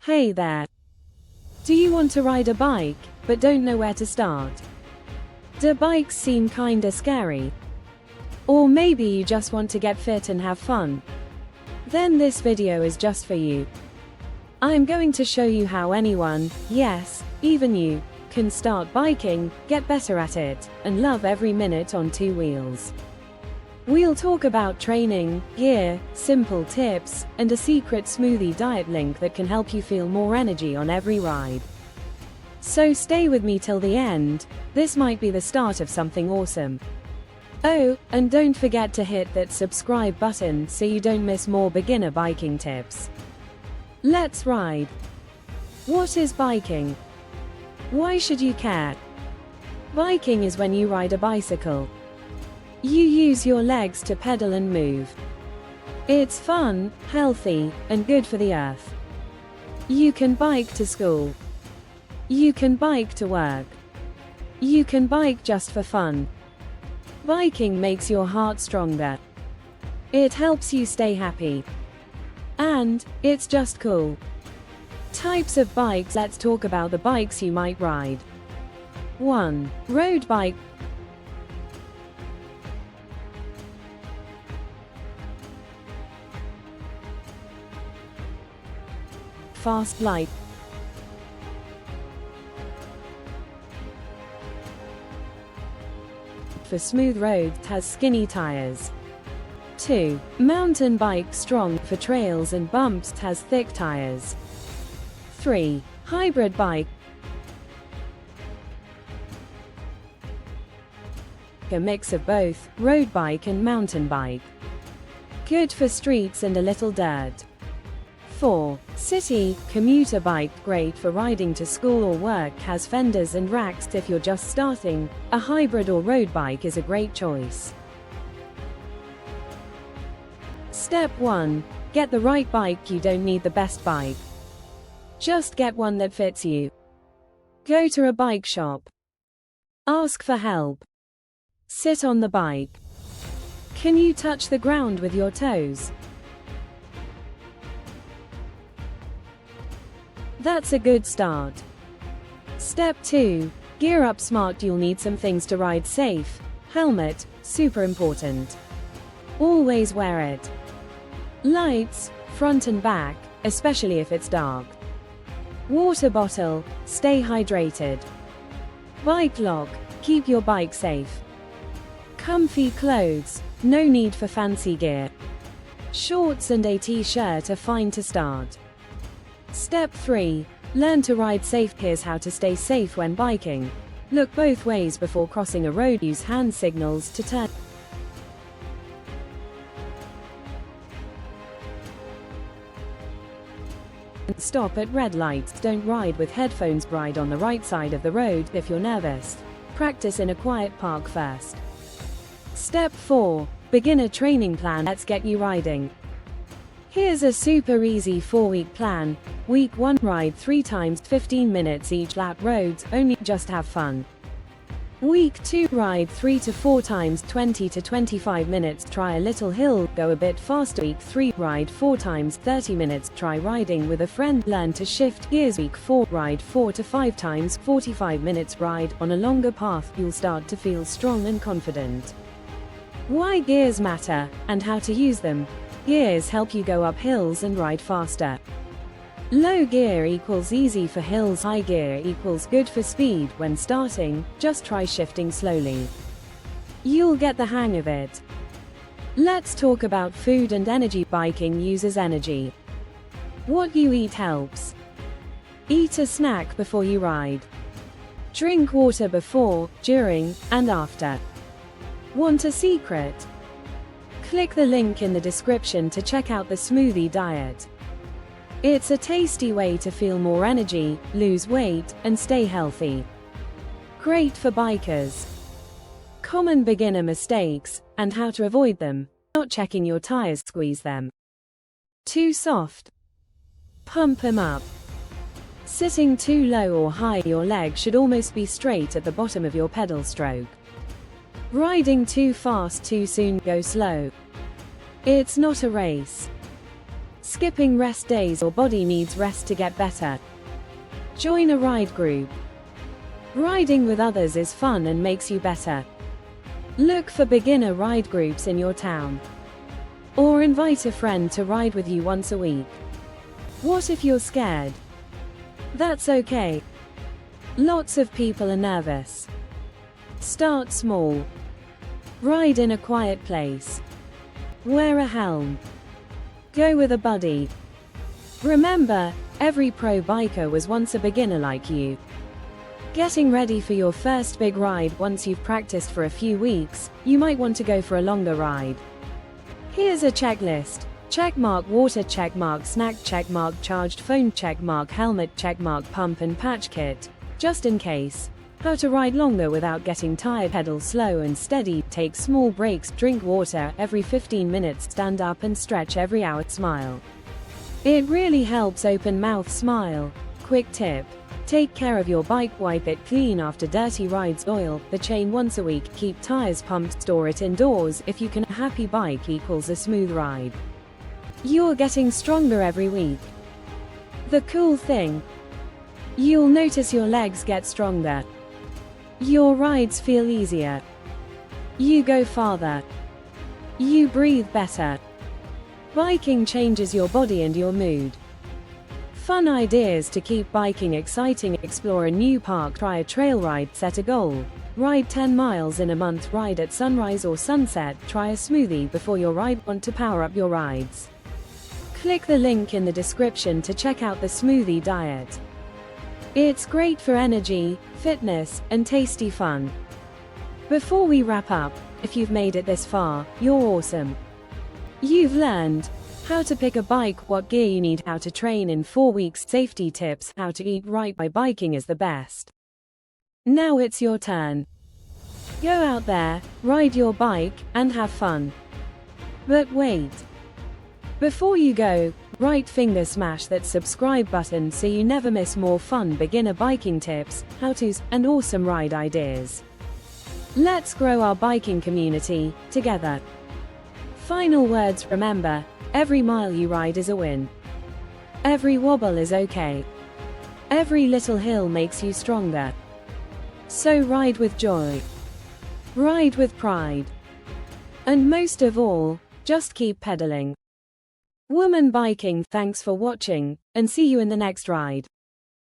Hey there. Do you want to ride a bike, but don't know where to start? Do bikes seem kinda scary? Or maybe you just want to get fit and have fun? Then this video is just for you. I'm going to show you how anyone, yes, even you, can start biking, get better at it, and love every minute on two wheels. We'll talk about training, gear, simple tips, and a secret smoothie diet link that can help you feel more energy on every ride. So stay with me till the end, this might be the start of something awesome. Oh, and don't forget to hit that subscribe button so you don't miss more beginner biking tips. Let's ride. What is biking? Why should you care? Biking is when you ride a bicycle. You use your legs to pedal and move. It's fun, healthy, and good for the earth. You can bike to school. You can bike to work. You can bike just for fun. Biking makes your heart stronger. It helps you stay happy. And it's just cool. Types of bikes. Let's talk about the bikes you might ride. 1. Road bike. Fast light. For smooth roads, has skinny tires. 2. Mountain bike. Strong for trails and bumps, has thick tires. 3. Hybrid bike. A mix of both, road bike and mountain bike. Good for streets and a little dirt. 4. City, commuter bike. Great for riding to school or work, has fenders and racks. If you're just starting, a hybrid or road bike is a great choice. Step 1. Get the right bike. You don't need the best bike. Just get one that fits you. Go to a bike shop. Ask for help. Sit on the bike. Can you touch the ground with your toes? That's a good start. Step 2. Gear up smart. You'll need some things to ride safe. Helmet, super important. Always wear it. Lights, front and back, especially if it's dark. Water bottle, stay hydrated. Bike lock, keep your bike safe. Comfy clothes, no need for fancy gear. Shorts and a t-shirt are fine to start. Step 3. Learn to ride safe. Here's how to stay safe when biking. Look both ways before crossing a road. Use hand signals to turn. Stop at red lights. Don't ride with headphones. Ride on the right side of the road. If you're nervous, practice in a quiet park first. Step 4. Beginner training plan. Let's get you riding. Here's a super easy 4-week plan. Week 1. Ride 3 times 15 minutes each. Lap roads only, just have fun. Week 2. Ride 3 to 4 times 20 to 25 minutes. Try a little hill, go a bit faster. Week 3. Ride 4 times 30 minutes. Try riding with a friend. Learn to shift gears. Week 4. Ride 4 to 5 times 45 minutes. Ride on a longer path. You'll start to feel strong and confident. Why gears matter, and how to use them. Gears help you go up hills and ride faster. Low gear equals easy for hills. High gear equals good for speed. When starting, just try shifting slowly. You'll get the hang of it. Let's talk about food and energy. Biking uses energy. What you eat helps. Eat a snack before you ride. Drink water before, during, and after. Want a secret? Click the link in the description to check out the Smoothie Diet. It's a tasty way to feel more energy, lose weight, and stay healthy. Great for bikers. Common beginner mistakes, and how to avoid them. Not checking your tires. Squeeze them. Too soft. Pump them up. Sitting too low or high. Your leg should almost be straight at the bottom of your pedal stroke. Riding too fast too soon. Go slow. It's not a race. Skipping rest days or body needs rest to get better. Join a ride group. Riding with others is fun and makes you better. Look for beginner ride groups in your town. Or invite a friend to ride with you once a week. What if you're scared? That's okay. Lots of people are nervous. Start small. Ride in a quiet place. Wear a helm. Go with a buddy. Remember, every pro biker was once a beginner like you. Getting ready for your first big ride. Once you've practiced for a few weeks, you might want to go for a longer ride. Here's a checklist. Checkmark water, checkmark snack, checkmark charged phone, checkmark helmet, checkmark pump and patch kit. Just in case. How to ride longer without getting tired. Pedal slow and steady, take small breaks, drink water every 15 minutes, stand up and stretch every hour, smile. It really helps. Open mouth smile. Quick tip. Take care of your bike, wipe it clean after dirty rides, oil the chain once a week, keep tires pumped, store it indoors. If you can, a happy bike equals a smooth ride. You're getting stronger every week. The cool thing, you'll notice your legs get stronger. Your rides feel easier. You go farther. You breathe better. Biking changes your body and your mood. Fun ideas to keep biking exciting. Explore a new park, try a trail ride, set a goal. Ride 10 miles in a month, ride at sunrise or sunset, try a smoothie before your ride. Want to power up your rides? Click the link in the description to check out the Smoothie Diet. It's great for energy, fitness, and tasty fun. Before we wrap up, if you've made it this far, you're awesome. You've learned how to pick a bike, what gear you need, how to train in 4 weeks, safety tips, how to eat right. By biking is the best. Now it's your turn. Go out there, ride your bike, and have fun. But wait. Before you go, right finger smash that subscribe button so you never miss more fun beginner biking tips, how-tos, and awesome ride ideas. Let's grow our biking community together. Final words. Remember, every mile you ride is a win. Every wobble is okay. Every little hill makes you stronger. So ride with joy. Ride with pride. And most of all, just keep pedaling. Woman biking, thanks for watching, and see you in the next ride.